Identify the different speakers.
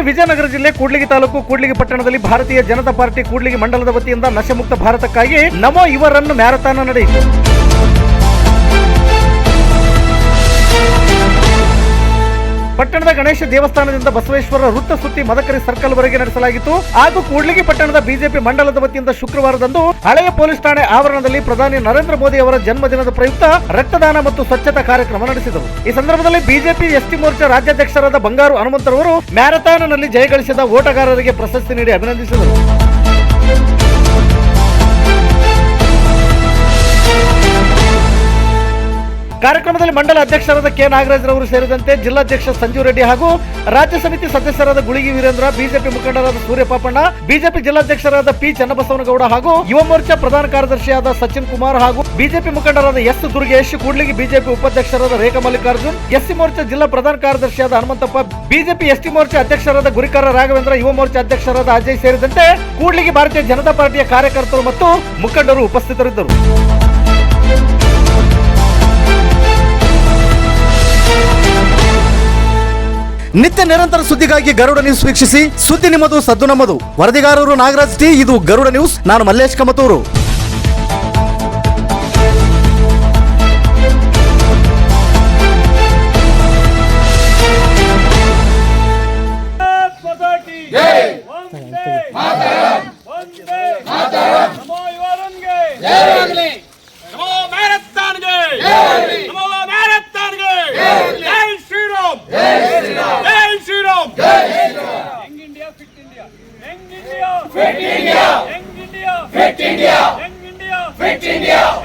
Speaker 1: ವಿಜಯನಗರ ಜಿಲ್ಲೆ ಕೂಡ್ಲಿಗಿ ತಾಲೂಕು ಕೂಡ್ಲಿಗಿ ಪಟ್ಟಣದಲ್ಲಿ ಭಾರತೀಯ ಜನತಾ ಪಾರ್ಟಿ ಕೂಡ್ಲಿಗಿ ಮಂಡಲದ ವತಿಯಿಂದ ನಶೆಮುಕ್ತ ಭಾರತಕ್ಕಾಗಿ ನಮೋ ಯುವರನ್ ಮ್ಯಾರಥಾನ್ ನಡೆಯಿತು. ಪಟ್ಟಣದ ಗಣೇಶ ದೇವಸ್ಥಾನದಿಂದ ಬಸವೇಶ್ವರ ವೃತ್ತ ಸುತ್ತಿ ಮದಕರಿ ಸರ್ಕಲ್ ವರೆಗೆ ನಡೆಸಲಾಗಿತ್ತು. ಹಾಗೂ ಕೂಡ್ಲಿಗಿ ಪಟ್ಟಣದ ಬಿಜೆಪಿ ಮಂಡಲದ ವತಿಯಿಂದ ಶುಕ್ರವಾರದಂದು ಹಳೆಯ ಪೊಲೀಸ್ ಠಾಣೆ ಆವರಣದಲ್ಲಿ ಪ್ರಧಾನಿ ನರೇಂದ್ರ ಮೋದಿ ಅವರ ಜನ್ಮದಿನದ ಪ್ರಯುಕ್ತ ರಕ್ತದಾನ ಮತ್ತು ಸ್ವಚ್ಛತಾ ಕಾರ್ಯಕ್ರಮ ನಡೆಸಿದರು. ಈ ಸಂದರ್ಭದಲ್ಲಿ ಬಿಜೆಪಿ ಎಸ್ಟಿ ಮೋರ್ಚಾ ರಾಜ್ಯಾಧ್ಯಕ್ಷರಾದ ಬಂಗಾರು ಹನುಮಂತರವರು ಮ್ಯಾರಥಾನ್ನಲ್ಲಿ ಜಯಗಳಿಸಿದ ಓಟಗಾರರಿಗೆ ಪ್ರಶಸ್ತಿ ನೀಡಿ ಅಭಿನಂದಿಸಿದರು. ಕಾರ್ಯಕ್ರಮದಲ್ಲಿ ಮಂಡಲ ಅಧ್ಯಕ್ಷರಾದ ಕೆ ನಾಗರಾಜರವರು ಸೇರಿದಂತೆ ಜಿಲ್ಲಾಧ್ಯಕ್ಷ ಸಂಜೀವ್ ರೆಡ್ಡಿ ಹಾಗೂ ರಾಜ್ಯ ಸಮಿತಿ ಸದಸ್ಯರಾದ ಗುಳಿಗಿ ವೀರೇಂದ್ರ, ಬಿಜೆಪಿ ಮುಖಂಡರಾದ ಸೂರ್ಯಪಾಪಣ್ಣ, ಬಿಜೆಪಿ ಜಿಲ್ಲಾಧ್ಯಕ್ಷರಾದ ಪಿ ಚನ್ನಬಸವನಗೌಡ ಹಾಗೂ ಯುವ ಮೋರ್ಚಾ ಪ್ರಧಾನ ಕಾರ್ಯದರ್ಶಿಯಾದ ಸಚಿನ್ ಕುಮಾರ್ ಹಾಗೂ ಬಿಜೆಪಿ ಮುಖಂಡರಾದ ಎಸ್ ದುರ್ಗೇಶ್, ಕೂಡ್ಲಿಗಿ ಬಿಜೆಪಿ ಉಪಾಧ್ಯಕ್ಷರಾದ ರೇಖಾ ಮಲ್ಲಿಕಾರ್ಜುನ್, ಎಸ್ಸಿ ಮೋರ್ಚಾ ಜಿಲ್ಲಾ ಪ್ರಧಾನ ಕಾರ್ಯದರ್ಶಿಯಾದ ಹನುಮಂತಪ್ಪ, ಬಿಜೆಪಿ ಎಸ್ಟಿ ಮೋರ್ಚಾ ಅಧ್ಯಕ್ಷರಾದ ಗುರಿಕಾರ ರಾಘವೇಂದ್ರ, ಯುವ ಮೋರ್ಚಾ ಅಧ್ಯಕ್ಷರಾದ ಅಜಯ್ ಸೇರಿದಂತೆ ಕೂಡ್ಲಿಗಿ ಭಾರತೀಯ ಜನತಾ ಪಾರ್ಟಿಯ ಕಾರ್ಯಕರ್ತರು ಮತ್ತು ಮುಖಂಡರು ಉಪಸ್ಥಿತರಿದ್ದರು. ನಿತ್ಯ ನಿರಂತರ ಸುದ್ದಿಗಾಗಿ ಗರುಡ ನ್ಯೂಸ್ ವೀಕ್ಷಿಸಿ. ಸುದ್ದಿ ನಿಮ್ಮದು, ಸದ್ದು ನಮ್ಮದು. ವರದಿಗಾರರು ನಾಗರಾಜ್ ಟಿ. ಇದು ಗರುಡ ನ್ಯೂಸ್. ನಾನು Mallesh Kamathuru.
Speaker 2: Fit India! Fit India! Fit India! Fit India!